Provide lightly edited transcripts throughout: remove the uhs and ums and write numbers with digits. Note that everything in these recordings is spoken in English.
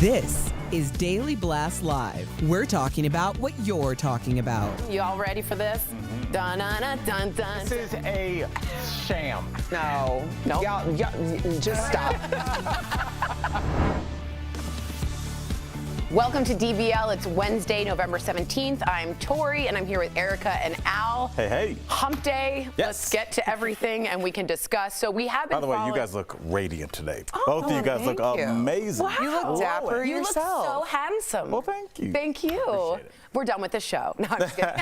This is Daily Blast Live. We're talking about what you're talking about. You all ready for this? Dun dun dun dun dun. This is a sham. No. Nope. Y'all, just stop. Welcome to DBL. It's Wednesday, November 17th. I'm Tori, and I'm here with Erica and Al. Hey, hey. Hump day. Yes. Let's get to everything, and we can discuss. So we have been By the way, you guys look radiant today. Oh, both of you guys look thank you. amazing. Wow. You look dapper You look yourself. so handsome. Well, thank you. Thank you. Appreciate it. We're done with the show. No, I'm just kidding.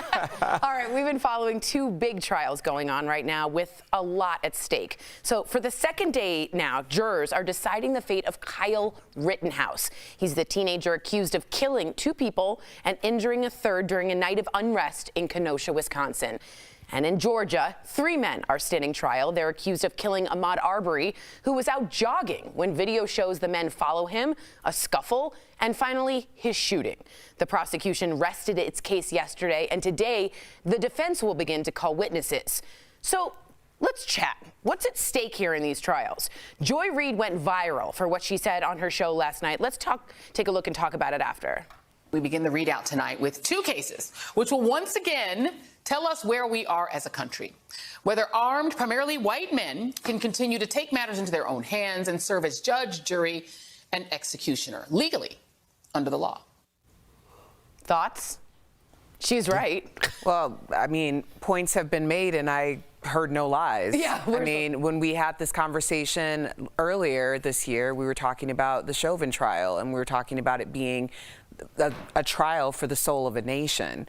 All right, we've been following two big trials going on right now with a lot at stake. So for the second day now, jurors are deciding the fate of Kyle Rittenhouse. He's the teenager accused of killing two people and injuring a third during a night of unrest in Kenosha, Wisconsin. And in Georgia, three men are standing trial. They're accused of killing Ahmaud Arbery, who was out jogging when video shows the men follow him, a scuffle, and finally his shooting. The prosecution rested its case yesterday, and today the defense will begin to call witnesses. So let's chat. What's at stake here in these trials? Joy Reid went viral for what she said on her show last night. Let's take a look and talk about it after. We begin the readout tonight with two cases, which will once again tell us where we are as a country. Whether armed, primarily white men can continue to take matters into their own hands and serve as judge, jury, and executioner, legally, under the law. Thoughts? She's right. Well, I mean, points have been made, and I heard no lies. Yeah, I mean, when we had this conversation earlier this year, we were talking about the Chauvin trial, and we were talking about it being a trial for the soul of a nation.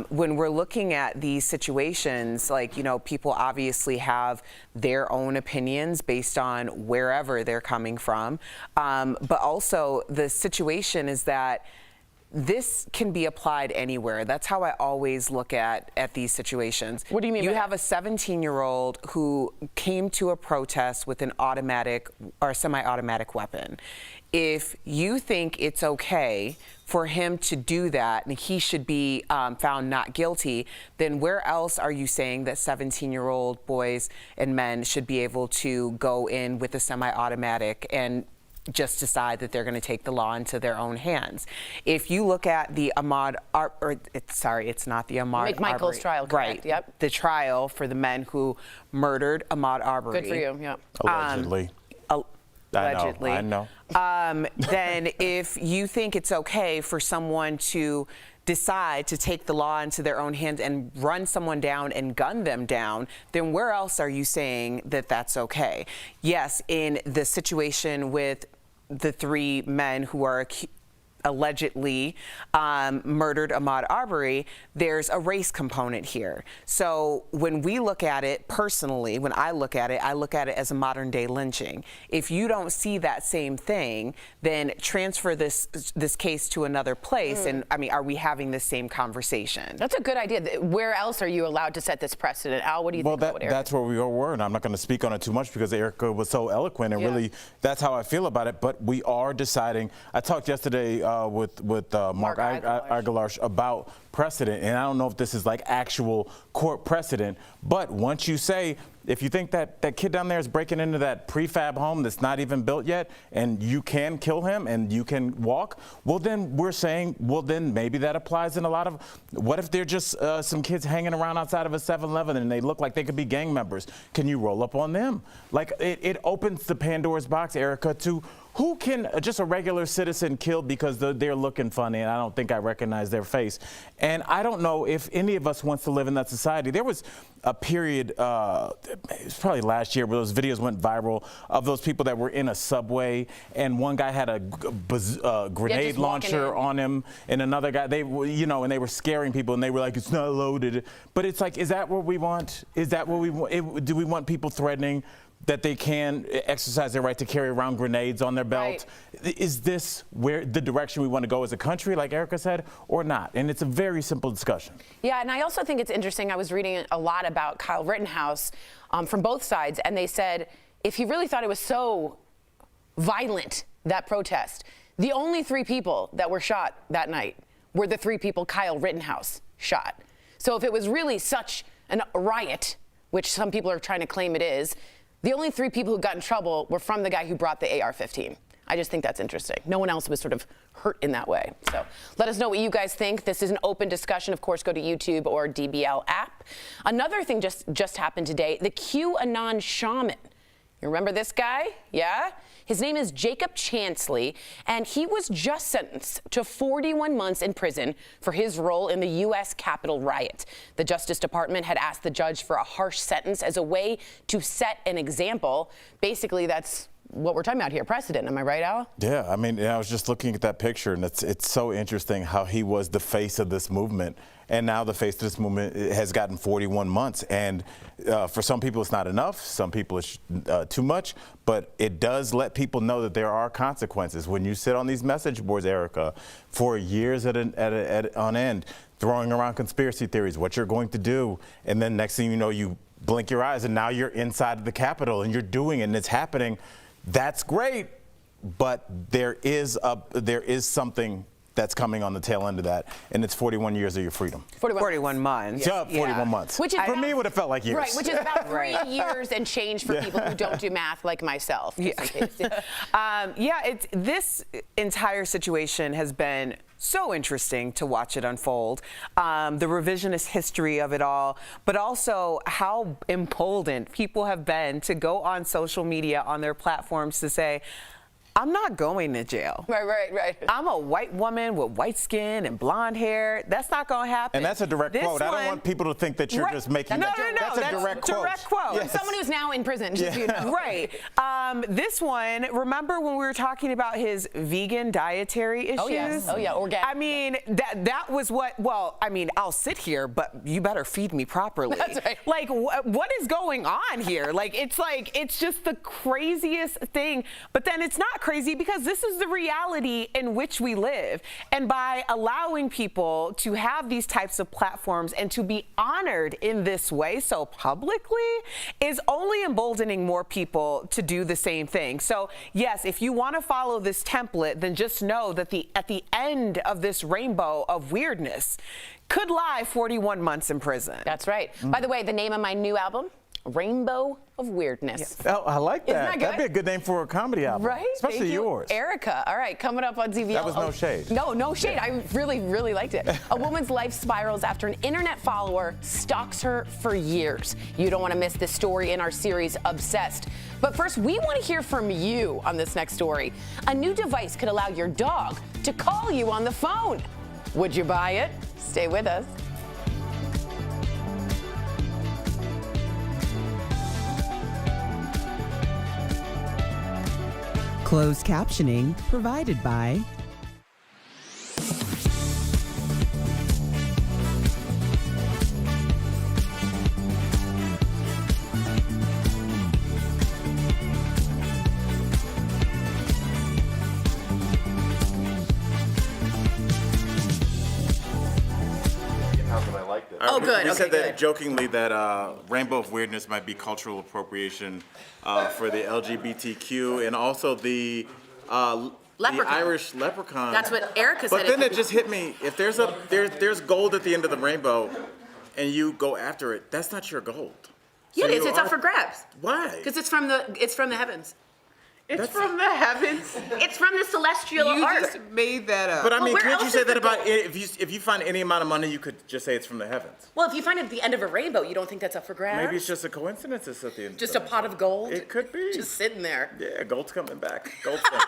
When we're looking at these situations, like, you know, people obviously have their own opinions based on wherever they're coming from. But also the situation is that this can be applied anywhere. That's how I always look at these situations. What do you mean by You that? have a 17-year-old who came to a protest with an automatic or semi-automatic weapon. If you think it's okay for him to do that and he should be found not guilty, then where else are you saying that 17-year-old boys and men should be able to go in with a semi-automatic and just decide that they're going to take the law into their own hands? If you look at the it's not the Ahmaud McMichael's Arbery. trial, correct, right? yep. The trial for the men who murdered Ahmaud Arbery. Good for you, yeah. Allegedly. Allegedly. I know. Then if you think it's okay for someone to decide to take the law into their own hands and run someone down and gun them down, then where else are you saying that that's okay? Yes, in the situation with the three men who are allegedly murdered Ahmaud Arbery, there's a race component here. So when we look at it personally, when I look at it as a modern day lynching. If you don't see that same thing, then transfer this case to another place. And I mean, are we having the same conversation? That's a good idea. Where else are you allowed to set this precedent? Al, what do you think about Erica? That's where we were, and I'm not going to speak on it too much because Erica was so eloquent, and really that's how I feel about it. But we are deciding. I talked yesterday with Mark Aguilar about precedent, and I don't know if this is like actual court precedent, but once you say, if you think that kid down there is breaking into that prefab home that's not even built yet, and you can kill him and you can walk, well then we're saying, well then maybe that applies in a lot of, what if they're just some kids hanging around outside of a 7-Eleven and they look like they could be gang members? Can you roll up on them? Like it opens the Pandora's box, Erica, to who can just a regular citizen kill because they're looking funny and I don't think I recognize their face. And I don't know if any of us wants to live in that society. There was a period, it was probably last year, where those videos went viral of those people that were in a subway and one guy had a grenade launcher on him and another guy, and they were scaring people and they were like, it's not loaded. But it's like, is that what we want? Is that what we want? Do we want people threatening that they can exercise their right to carry around grenades on their belt? Right. Is this where the direction we want to go as a country, like Erica said, or not? And it's a very simple discussion. Yeah, and I also think it's interesting. I was reading a lot about Kyle Rittenhouse from both sides, and they said if he really thought it was so violent, that protest, the only three people that were shot that night were the three people Kyle Rittenhouse shot. So if it was really such a riot, which some people are trying to claim it is, the only three people who got in trouble were from the guy who brought the AR-15. I just think that's interesting. No one else was sort of hurt in that way. So let us know what you guys think. This is an open discussion. Of course, go to YouTube or DBL app. Another thing just happened today, the QAnon Shaman. You remember this guy? Yeah? His name is Jacob Chansley, and he was just sentenced to 41 months in prison for his role in the U.S. Capitol riot. The Justice Department had asked the judge for a harsh sentence as a way to set an example. Basically, that's what we're talking about here, precedent. Am I right, Al? Yeah, I mean, I was just looking at that picture, and it's so interesting how he was the face of this movement, and now the face of this movement has gotten 41 months. And for some people, it's not enough. Some people, it's too much. But it does let people know that there are consequences. When you sit on these message boards, Erica, for years on end, throwing around conspiracy theories, what you're going to do, and then next thing you know, you blink your eyes, and now you're inside of the Capitol, and you're doing it, and it's happening. That's great, but there is something that's coming on the tail end of that, and it's 41 years of your freedom. 41 months. Yeah, 41 months. Which is for me, it would have felt like years. Right, which is about 3 years and change for people who don't do math like myself. This entire situation has been so interesting to watch it unfold. The revisionist history of it all, but also how emboldened people have been to go on social media, on their platforms, to say, I'm not going to jail. Right. I'm a white woman with white skin and blonde hair. That's not going to happen. And that's a direct quote. I don't want people to think that you're just making No, that's a direct quote. Yes. Someone who's now in prison, just so you know. Right. This one, remember when we were talking about his vegan dietary issues? Oh, yes. Oh, yeah, organic. I mean, that was I'll sit here, but you better feed me properly. That's right. Like, what is going on here? It's just the craziest thing. But then it's not crazy because this is the reality in which we live. And by allowing people to have these types of platforms and to be honored in this way so publicly is only emboldening more people to do the same thing. So yes, if you want to follow this template, then just know that at the end of this rainbow of weirdness could lie 41 months in prison. That's right. By the way, the name of my new album, Rainbow of Weirdness. Yes. Oh, I like that. Isn't that good? That'd be a good name for a comedy album. Right? Especially Thank you. yours. Erica. All right, coming up on DBL. That was no shade. No shade. I really, really liked it. A woman's life spirals after an internet follower stalks her for years. You don't want to miss this story in our series, Obsessed. But first, we want to hear from you on this next story. A new device could allow your dog to call you on the phone. Would you buy it? Stay with us. Closed captioning provided by Oh, good. We Okay, said that good. jokingly that Rainbow of Weirdness might be cultural appropriation for the LGBTQ and also the Irish leprechaun. That's what Erica said. But then it just hit me. If there's gold at the end of the rainbow, and you go after it, that's not your gold. Yeah, So it is. you It's up are- for grabs. Why? Because it's from the heavens. It's from the heavens. It's from the celestial You art. just made that up. But I mean, where can't you else say is that the about gold? if you find any amount of money, you could just say it's from the heavens. Well, if you find it at the end of a rainbow, you don't think that's up for grabs? Maybe it's just a coincidence. It's at the end. Just a pot of gold? It could be. Just sitting there. Yeah, gold's coming back. Gold's coming.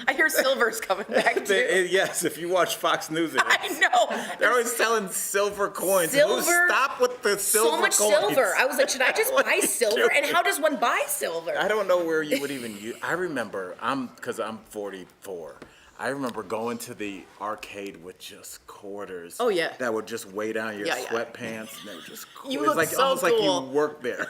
I hear silver's coming back, too. Yes, if you watch Fox News, I know. they're always selling silver coins. Silver. Stop with the silver So much coins. silver. I was like, should I just What buy are you silver? And doing? how does one buy silver? I don't know where you would even use. I remember, because I'm 44. I remember going to the arcade with just quarters. Oh, yeah. That would just weigh down your Yeah, yeah. sweatpants, and they were just. You it's look like so almost like cool. you worked there.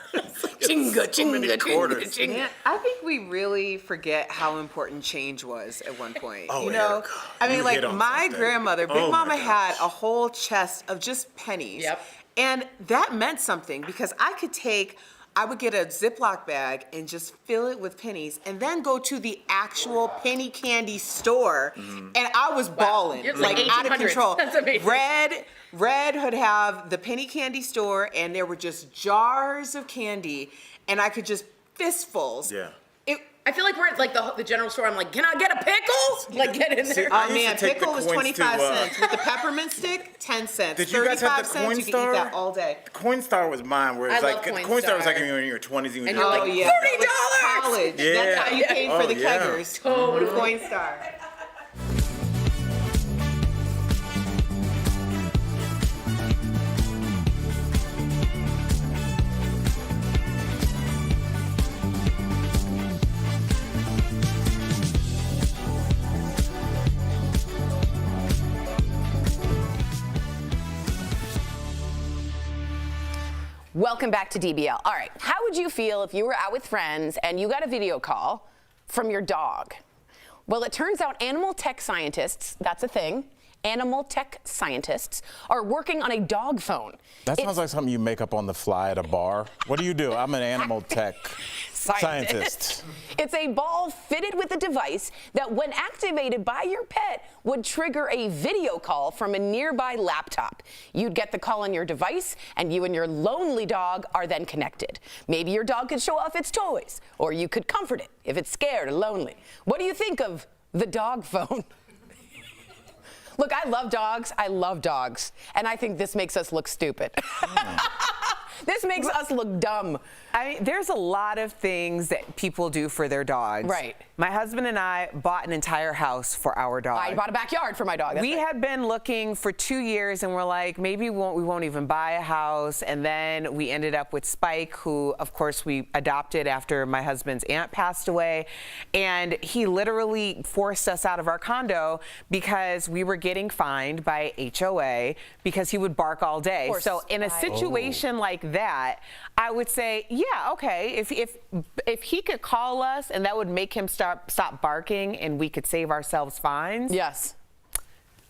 Chinga, So many chinga, quarters. chinga, chinga. Man, I think we really forget how important change was at one point. Oh, you know, Erica, I mean, you like hit on my something. grandmother, Big Oh, my Mama, had gosh. a whole chest of just pennies. Yep. And that meant something because I would get a Ziploc bag and just fill it with pennies and then go to the actual penny candy store. Mm-hmm. And I was balling, You're like like out of 1800s. control. That's amazing. Red would have the penny candy store and there were just jars of candy and I could just fistfuls. Yeah. I feel like we're at like the general store. I'm like, can I get a pickle? Like, get in there. Oh man, pickle was 25 cents. With the peppermint stick, 10 cents. Did you guys have the Coin you Star? can eat that all day. The Coin Star was mine, where it's I like love the Coin Coin Star was Star. like when you were in your 20s, and And you're you're like, like, yeah. $40. College. Yeah. That's how you paid for the yeah. keggers. Totally. Coin Star. Welcome back to DBL. All right, how would you feel if you were out with friends and you got a video call from your dog? Well, it turns out animal tech scientists, that's a thing, animal tech scientists are working on a dog phone. that sounds like something you make up on the fly at a bar. What do? I'm an animal tech scientist. It's a ball fitted with a device that, when activated by your pet, would trigger a video call from a nearby laptop. You'd get the call on your device, and you and your lonely dog are then connected. Maybe your dog could show off its toys, or you could comfort it if it's scared or lonely. What do you think of the dog phone? Look, I love dogs, and I think this makes us look stupid. This makes us look dumb. I mean, there's a lot of things that people do for their dogs. Right. My husband and I bought an entire house for our dog. I bought a backyard for my dog. We had been looking for 2 years, and we're like, maybe we won't even buy a house. And then we ended up with Spike, who, of course, we adopted after my husband's aunt passed away. And he literally forced us out of our condo because we were getting fined by HOA because he would bark all day. Poor So in a situation like that, I would say, yeah, okay, if he could call us and that would make him stop barking and we could save ourselves fines, Yes.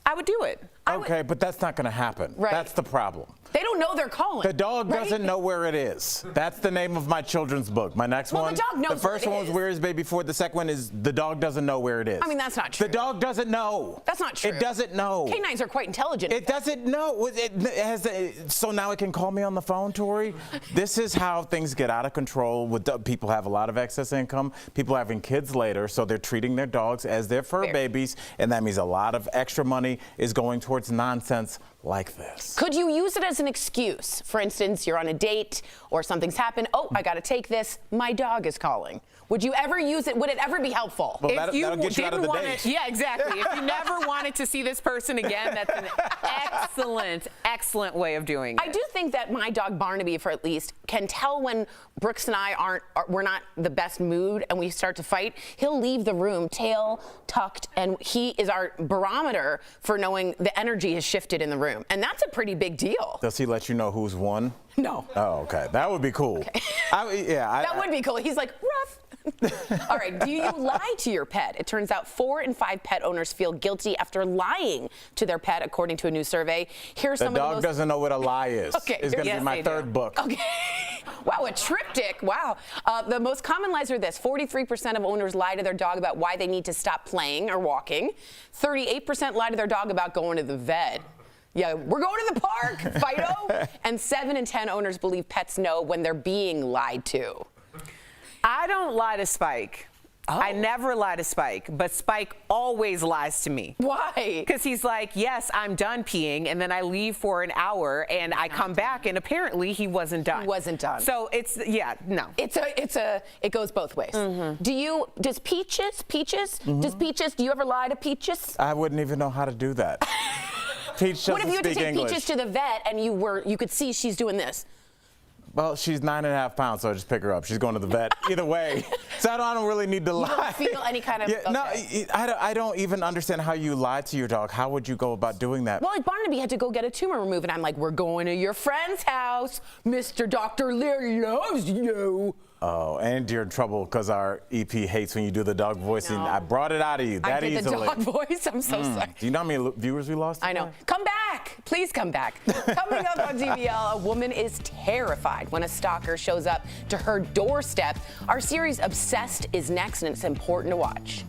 I would do it. Okay, but that's not going to happen. Right. That's the problem. They don't know they're calling. The dog right? doesn't know where it is. That's the name of my children's book. My next Well, one. the dog knows The first where it one was is. "Where is Baby 4?" The second one is "The dog doesn't know where it is." I mean, that's not true. The dog doesn't know. That's not true. It doesn't know. Canines are quite intelligent. It doesn't know. So now it can call me on the phone, Tori? This is how things get out of control. People have a lot of excess income. People having kids later, so they're treating their dogs as their fur Fair. babies, and that means a lot of extra money is going towards nonsense like this. Could you use it as an excuse? For instance, you're on a date or something's happened. Oh, I got to take this. My dog is calling. Would you ever use it? Would it ever be helpful? Well, that'll get you out of the want date. yeah, exactly. If you never wanted to see this person again, that's an excellent way of doing it. I do think that my dog Barnaby, for at least, can tell when Brooks and I we're not the best mood and we start to fight. He'll leave the room, tail tucked, and he is our barometer for knowing the energy has shifted in the room. And that's a pretty big deal. Does he let you know who's won? No. Oh, okay. That would be cool. Okay. That would be cool. He's like, rough. All right, do you lie to your pet? It turns out 4 in 5 pet owners feel guilty after lying to their pet, according to a new survey. Here's some The of dog those. doesn't know what a lie is. Okay, It's going to yes, be my they third do. book. Okay. Wow, a triptych. Wow. The most common lies are this. 43% of owners lie to their dog about why they need to stop playing or walking. 38% lie to their dog about going to the vet. Yeah, we're going to the park, Fido. And 7 in 10 owners believe pets know when they're being lied to. I don't lie to Spike. Oh. I never lie to Spike, but Spike always lies to me. Why? Because he's like, yes, I'm done peeing, and then I leave for an hour, and I come back, and apparently he wasn't done. He wasn't done. So no. It goes both ways. Do you ever lie to Peaches? I wouldn't even know how to do that. Peach What if doesn't you had to speak take English. Peaches to the vet and you could see she's doing this? Well, she's 9.5 pounds, so I just pick her up. She's going to the vet. Either way. So I don't really need to lie. You don't feel any kind of... Yeah, okay. No, I don't even understand how you lie to your dog. How would you go about doing that? Well, like Barnaby had to go get a tumor removed, and I'm like, we're going to your friend's house. Mr. Dr. Lear loves you. Oh, and you're in trouble because our EP hates when you do the dog voicing. No. I brought it out of you that I did easily. the dog voice. I'm so sorry. Do you know how many viewers we lost? I know. Come back. Please come back. Coming up on DBL, a woman is terrified when a stalker shows up to her doorstep. Our series Obsessed is next, and it's important to watch.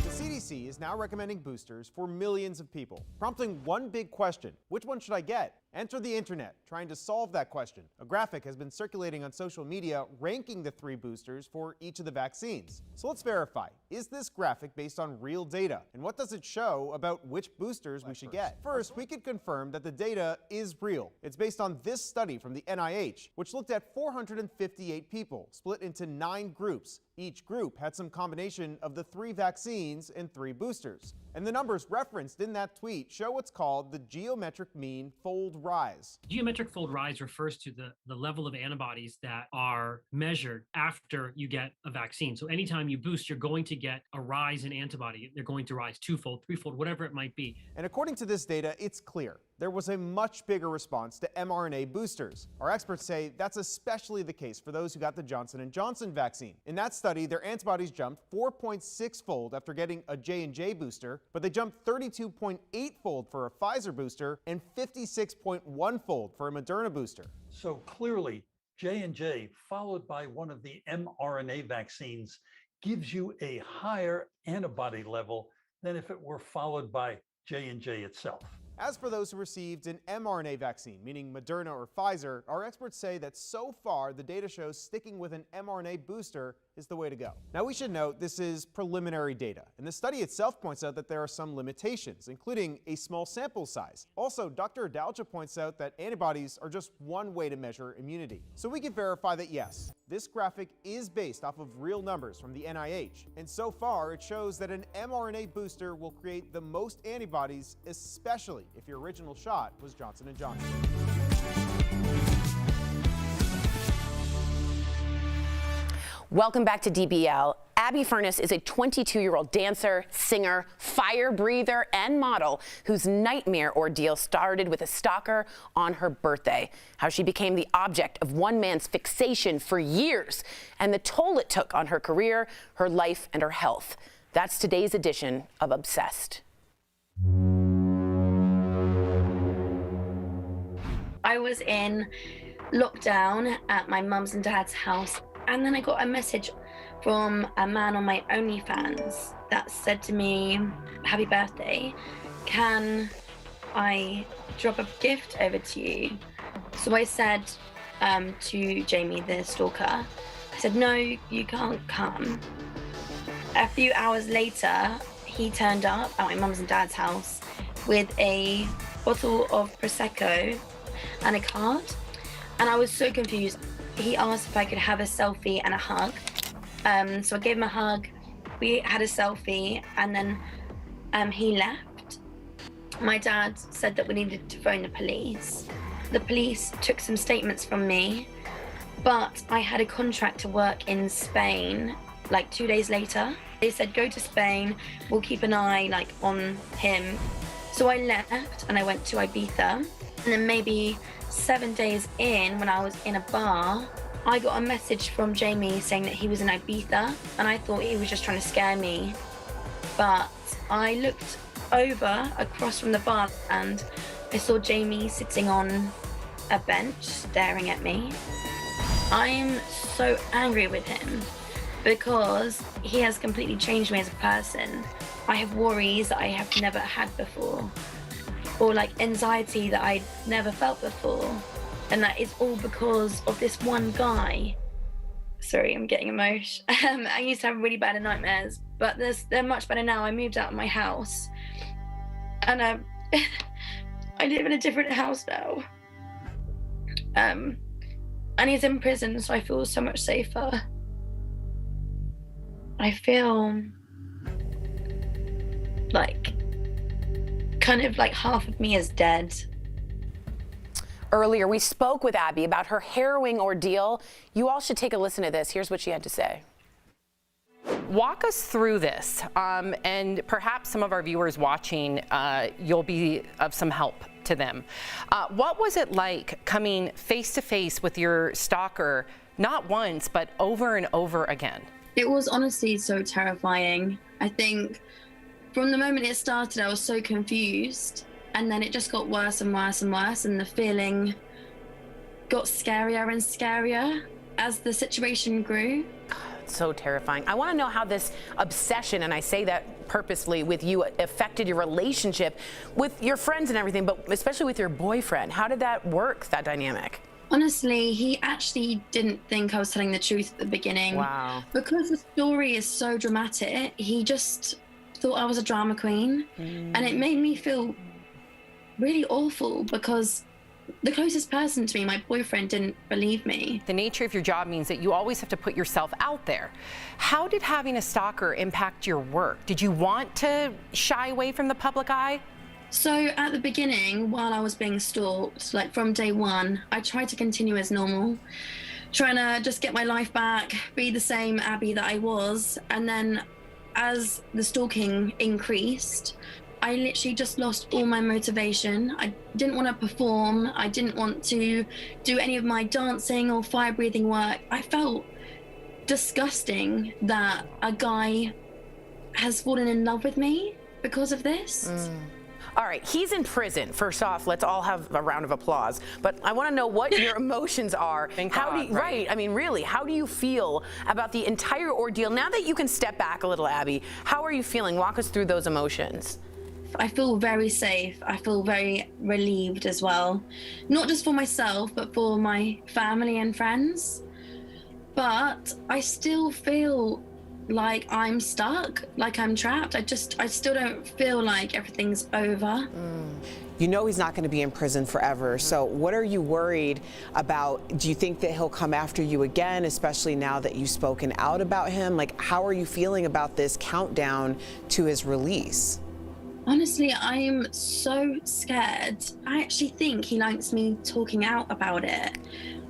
The CDC is now recommending boosters for millions of people, prompting one big question: which one should I get? Enter the internet, trying to solve that question. A graphic has been circulating on social media ranking the 3 boosters for each of the vaccines. So let's verify, is this graphic based on real data? And what does it show about which boosters we should get? First, we could confirm that the data is real. It's based on this study from the NIH, which looked at 458 people, split into 9 groups. Each group had some combination of the 3 vaccines and 3 boosters. And the numbers referenced in that tweet show what's called the geometric mean fold rise. Geometric fold rise refers to the level of antibodies that are measured after you get a vaccine. So anytime you boost, you're going to get a rise in antibody. They're going to rise 2-fold, 3-fold, whatever it might be. And according to this data, it's clear. There was a much bigger response to mRNA boosters. Our experts say that's especially the case for those who got the Johnson & Johnson vaccine. In that study, their antibodies jumped 4.6-fold after getting a J&J booster, but they jumped 32.8-fold for a Pfizer booster and 56.1-fold for a Moderna booster. So clearly, J&J, followed by one of the mRNA vaccines, gives you a higher antibody level than if it were followed by J&J itself. As for those who received an mRNA vaccine, meaning Moderna or Pfizer, our experts say that so far the data shows sticking with an mRNA booster is the way to go. Now we should note this is preliminary data, and the study itself points out that there are some limitations, including a small sample size. Also, Dr. Adalja points out that antibodies are just one way to measure immunity. So we can verify that yes, this graphic is based off of real numbers from the NIH, and so far it shows that an mRNA booster will create the most antibodies, especially if your original shot was Johnson & Johnson. Welcome back to DBL. Abby Furness is a 22-year-old dancer, singer, fire breather, and model whose nightmare ordeal started with a stalker on her birthday. How she became the object of one man's fixation for years, and the toll it took on her career, her life, and her health. That's today's edition of Obsessed. I was in lockdown at my mum's and dad's house, and then I got a message from a man on my OnlyFans that said to me, "Happy birthday, can I drop a gift over to you?" So I said to Jamie, the stalker, I said, "No, you can't come." A few hours later, he turned up at my mum's and dad's house with a bottle of Prosecco and a card, and I was so confused. He asked if I could have a selfie and a hug. So I gave him a hug, we had a selfie, and then he left. My dad said that we needed to phone the police. The police took some statements from me, but I had a contract to work in Spain like 2 days later. They said, "Go to Spain, we'll keep an eye on him." So I left and I went to Ibiza, and then maybe 7 days in, when I was in a bar, I got a message from Jamie saying that he was in Ibiza, and I thought he was just trying to scare me. But I looked over across from the bar and I saw Jamie sitting on a bench staring at me. I'm so angry with him because he has completely changed me as a person. I have worries that I have never had before, or like anxiety that I'd never felt before. And that is all because of this one guy. Sorry, I'm getting emotional. I used to have really bad nightmares, but they're much better now. I moved out of my house, and I live in a different house now. And he's in prison, so I feel so much safer. I feel like kind of like half of me is dead. Earlier, we spoke with Abby about her harrowing ordeal. You all should take a listen to this. Here's what she had to say. Walk us through this, and perhaps some of our viewers watching, you'll be of some help to them. What was it like coming face to face with your stalker, not once, but over and over again? It was honestly so terrifying. I think from the moment it started, I was so confused. And then it just got worse and worse and worse, and the feeling got scarier and scarier as the situation grew. That's so terrifying. I want to know how this obsession, and I say that purposely with you, affected your relationship with your friends and everything, but especially with your boyfriend. How did that work, that dynamic? Honestly, he actually didn't think I was telling the truth at the beginning. Wow. Because the story is so dramatic, he just thought I was a drama queen. And it made me feel really awful because the closest person to me, my boyfriend, didn't believe me. The nature of your job means that you always have to put yourself out there. How did having a stalker impact your work? Did you want to shy away from the public eye? So at the beginning, while I was being stalked, like from day one, I tried to continue as normal, trying to just get my life back, be the same Abby that I was. And then as the stalking increased, I literally just lost all my motivation. I didn't want to perform. I didn't want to do any of my dancing or fire breathing work. I felt disgusting that a guy has fallen in love with me because of this. All right, he's in prison. First off, let's all have a round of applause. But I want to know what your emotions are. Right. I mean, really, how do you feel about the entire ordeal? Now that you can step back a little, Abby, how are you feeling? Walk us through those emotions. I feel very safe. I feel very relieved as well. Not just for myself, but for my family and friends. But I still feel like I'm stuck, like I'm trapped. I still don't feel like everything's over. You know he's not going to be in prison forever. So what are you worried about? Do you think that he'll come after you again, especially now that you've spoken out about him? Like, how are you feeling about this countdown to his release? Honestly, I'm so scared. I actually think he likes me talking out about it,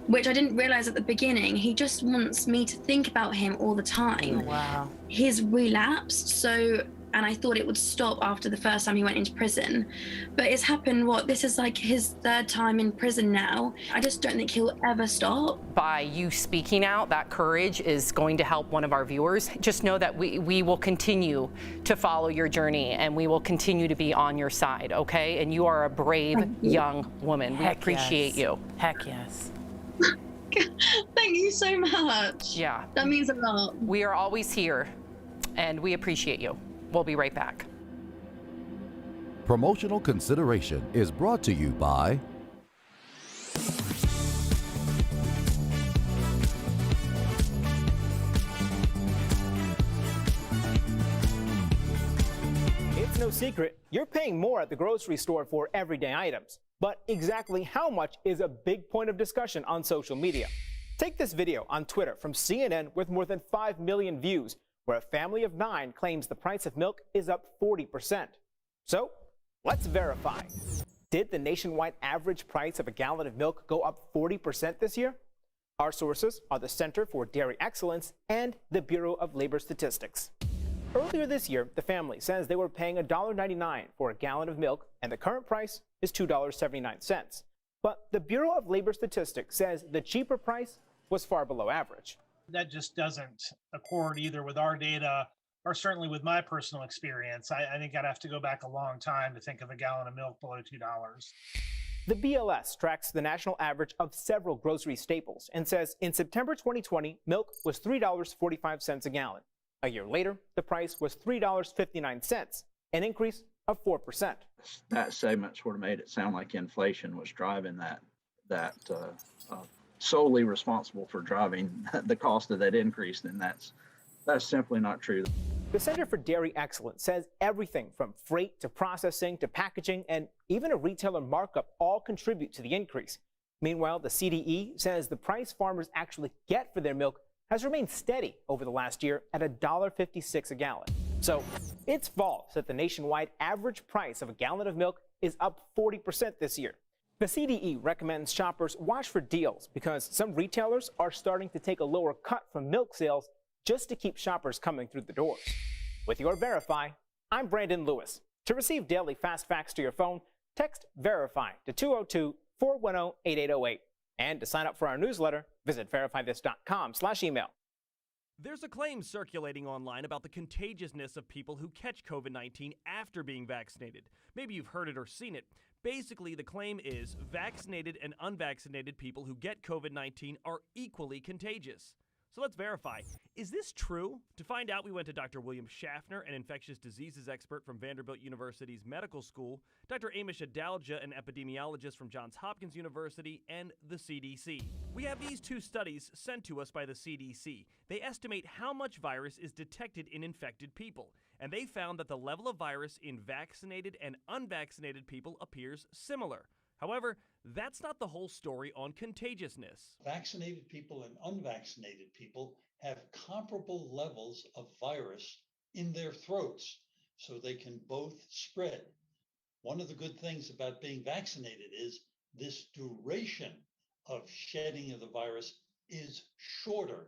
which I didn't realize at the beginning. He just wants me to think about him all the time. Oh, wow. He's relapsed, and I thought it would stop after the first time he went into prison. But it's happened, this is like his third time in prison now. I just don't think he'll ever stop. By you speaking out, that courage is going to help one of our viewers. Just know that we will continue to follow your journey and we will continue to be on your side, okay? And you are a brave young woman. We appreciate you. Heck yes. Thank you so much. Yeah. That means a lot. We are always here and we appreciate you. We'll be right back. Promotional consideration is brought to you by It's no secret, you're paying more at the grocery store for everyday items. But exactly how much is a big point of discussion on social media. Take this video on Twitter from CNN with more than 5 million views, where a family of 9 claims the price of milk is up 40%. So, let's verify. Did the nationwide average price of a gallon of milk go up 40% this year? Our sources are the Center for Dairy Excellence and the Bureau of Labor Statistics. Earlier this year, the family says they were paying $1.99 for a gallon of milk, and the current price is $2.79. But the Bureau of Labor Statistics says the cheaper price was far below average. That just doesn't accord either with our data or certainly with my personal experience. I think I'd have to go back a long time to think of a gallon of milk below $2. The BLS tracks the national average of several grocery staples and says in September 2020, milk was $3.45 a gallon. A year later, the price was $3.59, an increase of 4%. That segment sort of made it sound like inflation was driving that solely responsible for driving the cost of that increase, then that's simply not true. The Center for Dairy Excellence says everything from freight to processing to packaging and even a retailer markup all contribute to the increase. Meanwhile, the CDE says the price farmers actually get for their milk has remained steady over the last year at $1.56 a gallon. So it's false that the nationwide average price of a gallon of milk is up 40% this year. The CDE recommends shoppers watch for deals because some retailers are starting to take a lower cut from milk sales just to keep shoppers coming through the doors. With your Verify, I'm Brandon Lewis. To receive daily fast facts to your phone, text Verify to 202-410-8808. And to sign up for our newsletter, visit verifythis.com/email. There's a claim circulating online about the contagiousness of people who catch COVID-19 after being vaccinated. Maybe you've heard it or seen it. Basically, the claim is vaccinated and unvaccinated people who get COVID-19 are equally contagious. So let's verify. Is this true? To find out, we went to Dr. William Schaffner, an infectious diseases expert from Vanderbilt University's Medical School, Dr. Amish Adalja, an epidemiologist from Johns Hopkins University, and the CDC. We have these two studies sent to us by the CDC. They estimate how much virus is detected in infected people, and they found that the level of virus in vaccinated and unvaccinated people appears similar. However, that's not the whole story on contagiousness. Vaccinated people and unvaccinated people have comparable levels of virus in their throats, so they can both spread. One of the good things about being vaccinated is this duration of shedding of the virus is shorter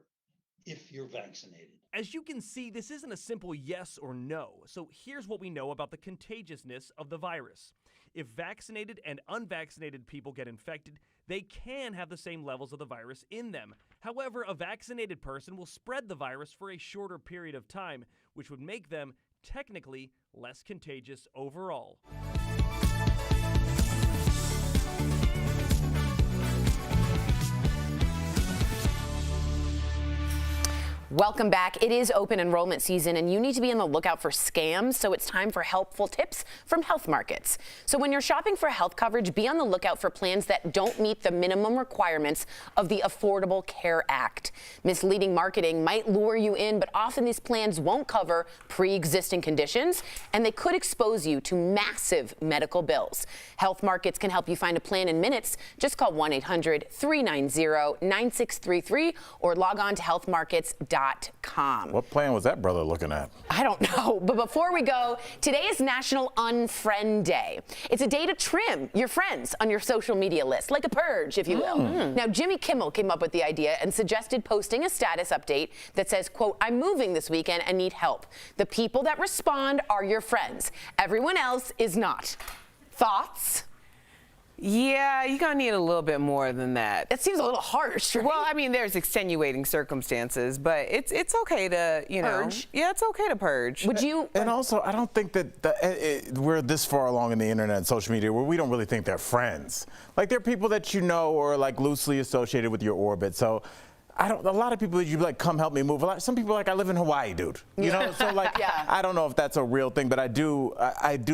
if you're vaccinated. As you can see, this isn't a simple yes or no. So here's what we know about the contagiousness of the virus. If vaccinated and unvaccinated people get infected, they can have the same levels of the virus in them. However, a vaccinated person will spread the virus for a shorter period of time, which would make them technically less contagious overall. Welcome back. It is open enrollment season and you need to be on the lookout for scams, so it's time for helpful tips from Health Markets. So when you're shopping for health coverage, be on the lookout for plans that don't meet the minimum requirements of the Affordable Care Act. Misleading marketing might lure you in, but often these plans won't cover pre-existing conditions and they could expose you to massive medical bills. Health Markets can help you find a plan in minutes. Just call 1-800-390-9633 or log on to healthmarkets.com. What plan was that brother looking at? I don't know. But before we go, today is National Unfriend Day. It's a day to trim your friends on your social media list, like a purge, if you will. Now, Jimmy Kimmel came up with the idea and suggested posting a status update that says, quote, "I'm moving this weekend and need help. The people that respond are your friends. Everyone else is not." Thoughts? Yeah, you're going to need a little bit more than that. That seems a little harsh, right? Well, I mean, there's extenuating circumstances, but it's okay to, purge. Yeah, it's okay to purge. Would you? And also, I don't think that we're this far along in the internet and social media where we don't really think they're friends. Like, they're people that you know or like loosely associated with your orbit. So a lot of people, you'd be like, come help me move. Some people are like, I live in Hawaii, dude. You know, so like, I don't know if that's a real thing, but I do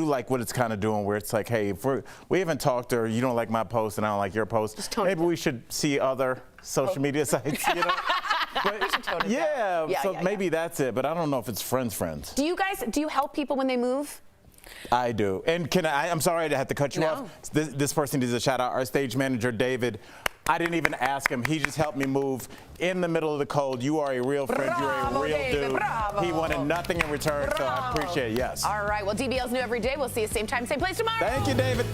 like what it's kind of doing, where it's like, hey, if we haven't talked, or you don't like my post and I don't like your post, maybe we should see other social media sites, you know? But, maybe that's it, but I don't know if it's friends. Do you help people when they move? I do. And I'm sorry to have to cut you off. This person needs a shout out. Our stage manager, David. I didn't even ask him. He just helped me move in the middle of the cold. You are a real friend. You're a real David, dude. bravo. He wanted nothing in return, so I appreciate it. Yes. All right. Well, DBL's new every day. We'll see you same time, same place tomorrow. Thank you, David.